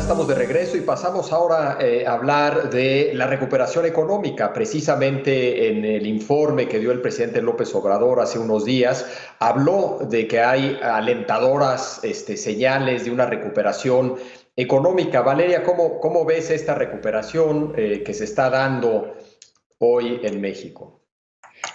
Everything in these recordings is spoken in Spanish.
estamos de regreso y pasamos ahora a hablar de la recuperación económica. Precisamente en el informe que dio el presidente López Obrador hace unos días, habló de que hay alentadoras señales de una recuperación económica. Valeria, ¿cómo ves esta recuperación que se está dando hoy en México?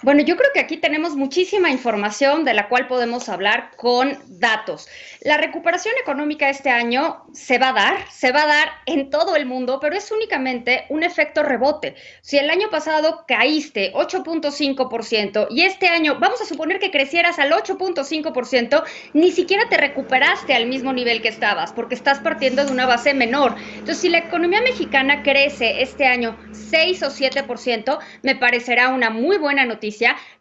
Bueno, yo creo que aquí tenemos muchísima información de la cual podemos hablar con datos. La recuperación económica este año se va a dar en todo el mundo, pero es únicamente un efecto rebote. Si el año pasado caíste 8.5% y este año vamos a suponer que crecieras al 8.5%, ni siquiera te recuperaste al mismo nivel que estabas, porque estás partiendo de una base menor. Entonces, si la economía mexicana crece este año 6 o 7%, me parecerá una muy buena noticia,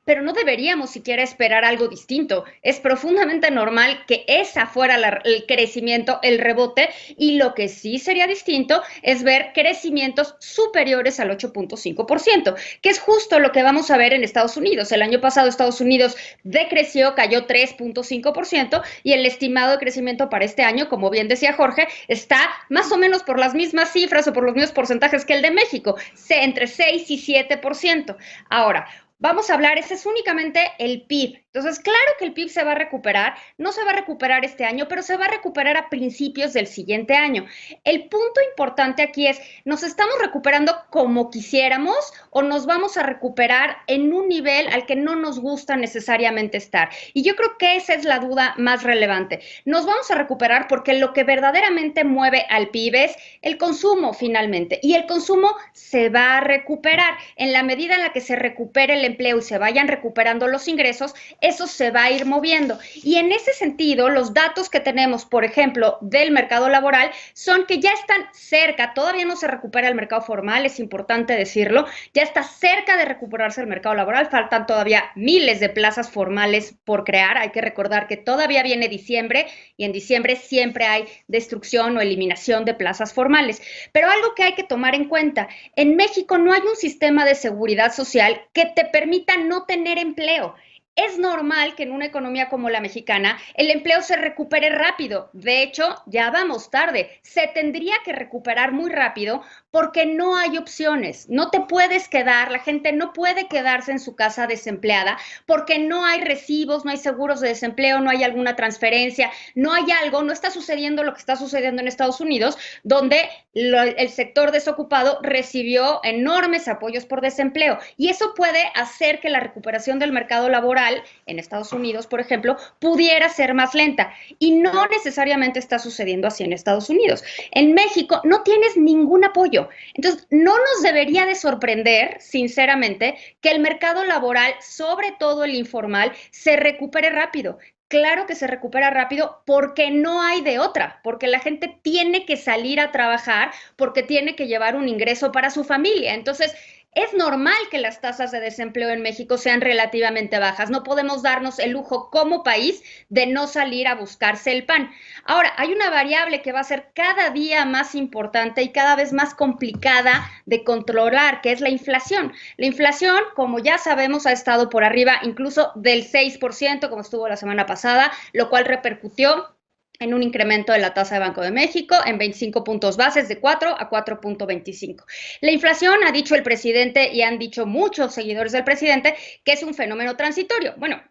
pero no deberíamos siquiera esperar algo distinto. Es profundamente normal que esa fuera el crecimiento, el rebote, y lo que sí sería distinto es ver crecimientos superiores al 8.5%, que es justo lo que vamos a ver en Estados Unidos. El año pasado Estados Unidos decreció, cayó 3.5%, y el estimado de crecimiento para este año, como bien decía Jorge, está más o menos por las mismas cifras o por los mismos porcentajes que el de México, entre 6 y 7%. Ahora, vamos a hablar, ese es únicamente el PIB. Entonces, claro que el PIB se va a recuperar, no se va a recuperar este año, pero se va a recuperar a principios del siguiente año. El punto importante aquí es, ¿nos estamos recuperando como quisiéramos o nos vamos a recuperar en un nivel al que no nos gusta necesariamente estar? Y yo creo que esa es la duda más relevante. Nos vamos a recuperar porque lo que verdaderamente mueve al PIB es el consumo finalmente, y el consumo se va a recuperar en la medida en la que se recupere el empleo y se vayan recuperando los ingresos. Eso se va a ir moviendo. Y en ese sentido, los datos que tenemos, por ejemplo, del mercado laboral, son que ya están cerca, todavía no se recupera el mercado formal, es importante decirlo, ya está cerca de recuperarse el mercado laboral, faltan todavía miles de plazas formales por crear. Hay que recordar que todavía viene diciembre y en diciembre siempre hay destrucción o eliminación de plazas formales. Pero algo que hay que tomar en cuenta, en México no hay un sistema de seguridad social que te permita no tener empleo. Es normal que en una economía como la mexicana el empleo se recupere rápido. De hecho, ya vamos tarde. Se tendría que recuperar muy rápido porque no hay opciones. No te puedes quedar, la gente no puede quedarse en su casa desempleada porque no hay recibos, no hay seguros de desempleo, no hay alguna transferencia, no hay algo, no está sucediendo lo que está sucediendo en Estados Unidos, donde el sector desocupado recibió enormes apoyos por desempleo. Y eso puede hacer que la recuperación del mercado laboral en Estados Unidos, por ejemplo, pudiera ser más lenta. Y no necesariamente está sucediendo así en Estados Unidos. En México no tienes ningún apoyo. Entonces, no nos debería de sorprender, sinceramente, que el mercado laboral, sobre todo el informal, se recupere rápido. Claro que se recupera rápido porque no hay de otra, porque la gente tiene que salir a trabajar, porque tiene que llevar un ingreso para su familia. Entonces, es normal que las tasas de desempleo en México sean relativamente bajas. No podemos darnos el lujo como país de no salir a buscarse el pan. Ahora, hay una variable que va a ser cada día más importante y cada vez más complicada de controlar, que es la inflación. La inflación, como ya sabemos, ha estado por arriba incluso del 6%, como estuvo la semana pasada, lo cual repercutió en un incremento de la tasa de Banco de México en 25 puntos bases de 4 a 4.25. La inflación, ha dicho el presidente y han dicho muchos seguidores del presidente, que es un fenómeno transitorio. Bueno,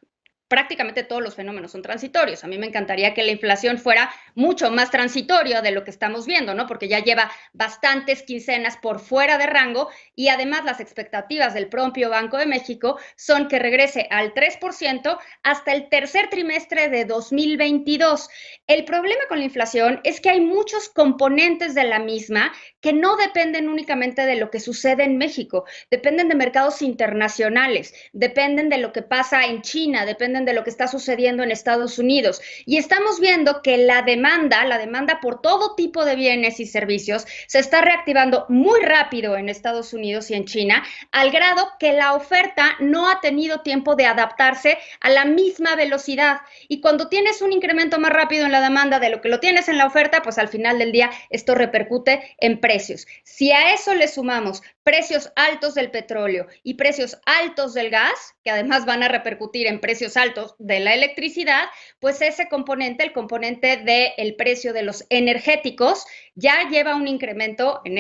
prácticamente todos los fenómenos son transitorios. A mí me encantaría que la inflación fuera mucho más transitoria de lo que estamos viendo, ¿no? Porque ya lleva bastantes quincenas por fuera de rango y además las expectativas del propio Banco de México son que regrese al 3% hasta el tercer trimestre de 2022. El problema con la inflación es que hay muchos componentes de la misma que no dependen únicamente de lo que sucede en México, dependen de mercados internacionales, dependen de lo que pasa en China, dependen de lo que está sucediendo en Estados Unidos. Y estamos viendo que la demanda por todo tipo de bienes y servicios se está reactivando muy rápido en Estados Unidos y en China, al grado que la oferta no ha tenido tiempo de adaptarse a la misma velocidad. Y cuando tienes un incremento más rápido en la demanda de lo que lo tienes en la oferta, pues al final del día esto repercute en precios. Si a eso le sumamos precios altos del petróleo y precios altos del gas, que además van a repercutir en precios altos de la electricidad, pues ese componente, el componente del precio de los energéticos, ya lleva un incremento, en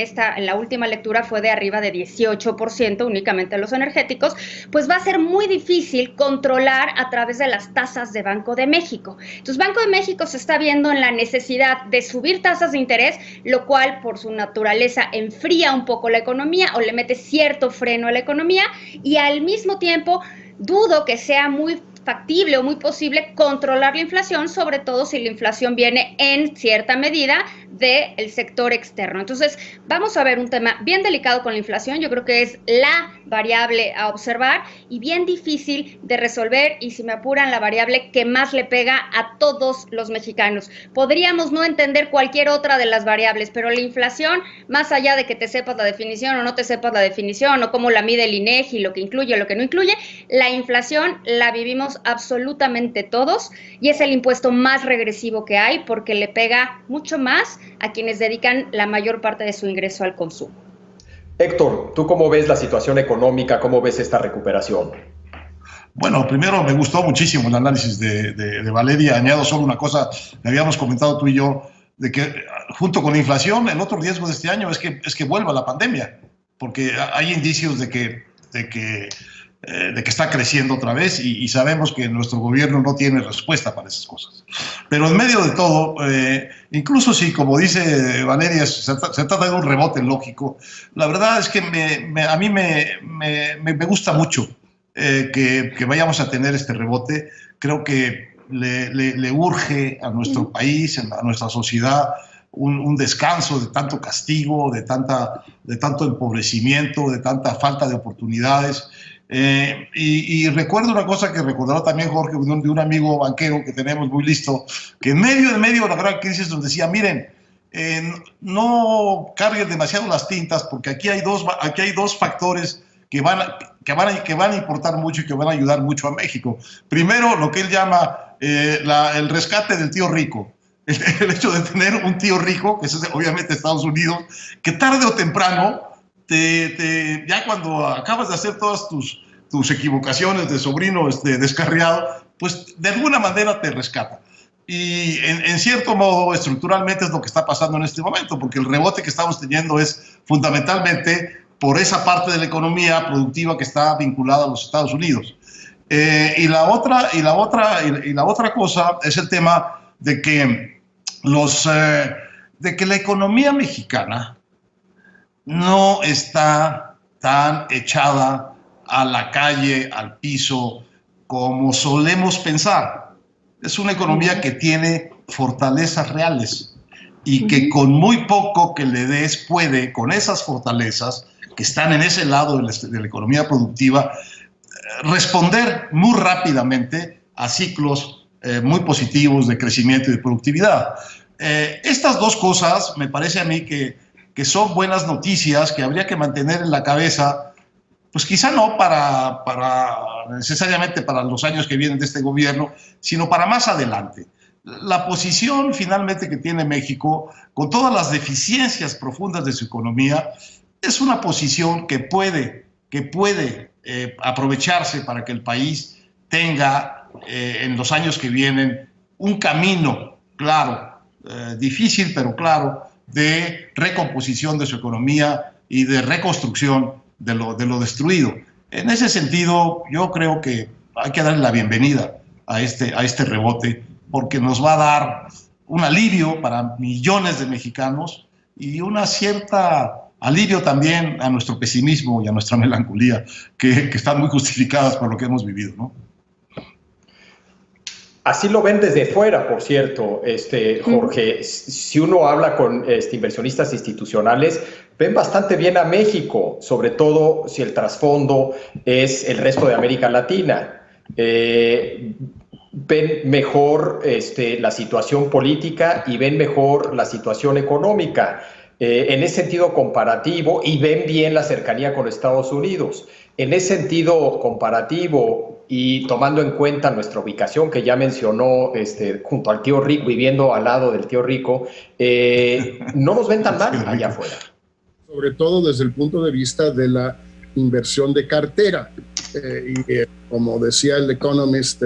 la última lectura fue de arriba de 18% únicamente los energéticos, pues va a ser muy difícil controlar a través de las tasas de Banco de México. Entonces, Banco de México se está viendo en la necesidad de subir tasas de interés, lo cual por su naturaleza enfría un poco la economía o le mete cierto freno a la economía, y al mismo tiempo dudo que sea muy factible o muy posible controlar la inflación, sobre todo si la inflación viene en cierta medida del sector externo. Entonces, vamos a ver un tema bien delicado con la inflación. Yo creo que es la variable a observar y bien difícil de resolver, y si me apuran, la variable que más le pega a todos los mexicanos. Podríamos no entender cualquier otra de las variables, pero la inflación, más allá de que te sepas la definición o no te sepas la definición, o cómo la mide el INEGI, lo que incluye o lo que no incluye, la inflación la vivimos absolutamente todos, y es el impuesto más regresivo que hay porque le pega mucho más a quienes dedican la mayor parte de su ingreso al consumo. Héctor, ¿tú cómo ves la situación económica? ¿Cómo ves esta recuperación? Bueno, primero me gustó muchísimo el análisis de Valeria. Añado solo una cosa que habíamos comentado tú y yo, de que junto con la inflación, el otro riesgo de este año es que vuelva la pandemia, porque hay indicios de que está creciendo otra vez, y sabemos que nuestro gobierno no tiene respuesta para esas cosas. Pero en medio de todo, incluso si, como dice Valeria, se trata de un rebote lógico, la verdad es que a mí me gusta mucho que vayamos a tener este rebote. Creo que le urge a nuestro país, a nuestra sociedad, un descanso de tanto castigo, de tanto empobrecimiento, de tanta falta de oportunidades. Y recuerdo una cosa que recordará también Jorge, de un amigo banquero que tenemos muy listo, que en medio de la gran crisis nos decía: miren, no carguen demasiado las tintas, porque aquí hay dos factores que van a importar mucho y que van a ayudar mucho a México. Primero, lo que él llama el rescate del tío rico. El hecho de tener un tío rico, que es obviamente Estados Unidos, que tarde o temprano, ya cuando acabas de hacer todas tus equivocaciones de sobrino descarriado, pues de alguna manera te rescata. Y en cierto modo, estructuralmente, es lo que está pasando en este momento, porque el rebote que estamos teniendo es fundamentalmente por esa parte de la economía productiva que está vinculada a los Estados Unidos. Y la otra cosa es el tema de que la economía mexicana no está tan echada a la calle, al piso, como solemos pensar. Es una economía que tiene fortalezas reales y que con muy poco que le des puede, con esas fortalezas que están en ese lado de la economía productiva, responder muy rápidamente a ciclos muy positivos de crecimiento y de productividad. Estas dos cosas me parece a mí que son buenas noticias que habría que mantener en la cabeza, pues quizá no necesariamente para los años que vienen de este gobierno, sino para más adelante. La posición finalmente que tiene México, con todas las deficiencias profundas de su economía, es una posición que puede aprovecharse para que el país tenga en los años que vienen un camino claro, difícil pero claro, de recomposición de su economía y de reconstrucción de lo destruido. En ese sentido, yo creo que hay que darle la bienvenida a este rebote, porque nos va a dar un alivio para millones de mexicanos y una cierta alivio también a nuestro pesimismo y a nuestra melancolía, que están muy justificadas por lo que hemos vivido, ¿no? Así lo ven desde fuera, por cierto, Jorge. Si uno habla con inversionistas institucionales, ven bastante bien a México, sobre todo si el trasfondo es el resto de América Latina. Ven mejor la situación política y ven mejor la situación económica. En ese sentido comparativo, y ven bien la cercanía con Estados Unidos. En ese sentido comparativo y tomando en cuenta nuestra ubicación que ya mencionó junto al tío rico, viviendo al lado del tío rico, no nos ven tan mal allá afuera. sobre todo desde el punto de vista de la inversión de cartera. Como decía el Economist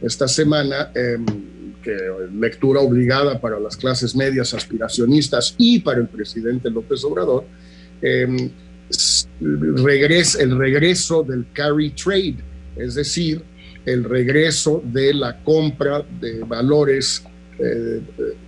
esta semana, que lectura obligada para las clases medias aspiracionistas y para el presidente López Obrador, el regreso del carry trade, es decir, el regreso de la compra de valores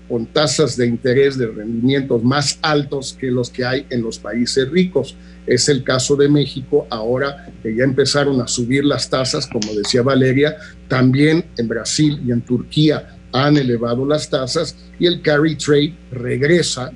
con tasas de interés de rendimientos más altos que los que hay en los países ricos. Es el caso de México, ahora que ya empezaron a subir las tasas, como decía Valeria, también en Brasil y en Turquía han elevado las tasas y el carry trade regresa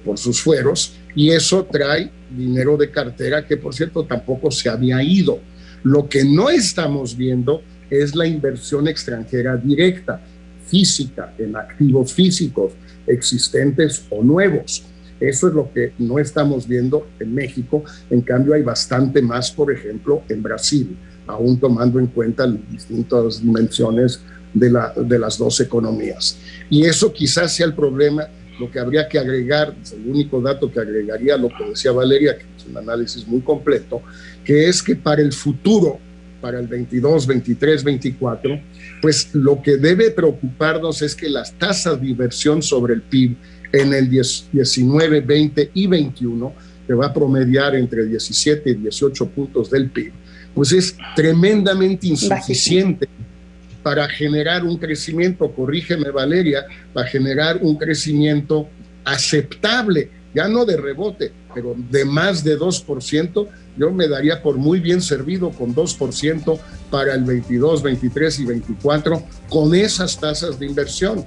por sus fueros, y eso trae dinero de cartera que, por cierto, tampoco se había ido. Lo que no estamos viendo es la inversión extranjera directa, física, en activos físicos existentes o nuevos. Eso es lo que no estamos viendo en México. En cambio, hay bastante más, por ejemplo, en Brasil, aún tomando en cuenta las distintas dimensiones de las dos economías. Y eso quizás sea el problema. Lo que habría que agregar, el único dato que agregaría a lo que decía Valeria, que es un análisis muy completo, que es que para el futuro, para el 22, 23, 24, pues lo que debe preocuparnos es que las tasas de inversión sobre el PIB en el 19, 20 y 21, que va a promediar entre 17 y 18 puntos del PIB, pues es tremendamente insuficiente para generar un crecimiento, corrígeme Valeria, para generar un crecimiento aceptable, ya no de rebote, pero de más de 2%, yo me daría por muy bien servido con 2% para el 22, 23 y 24 con esas tasas de inversión.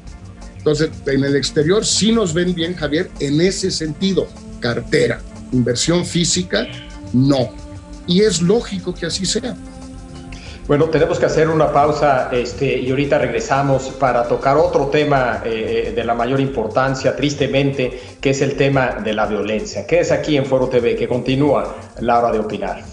Entonces, en el exterior sí nos ven bien, Javier, en ese sentido, cartera, inversión física, no. Y es lógico que así sea. Bueno, tenemos que hacer una pausa y ahorita regresamos para tocar otro tema de la mayor importancia, tristemente, que es el tema de la violencia. Quédese aquí en Foro TV, que continúa la hora de opinar.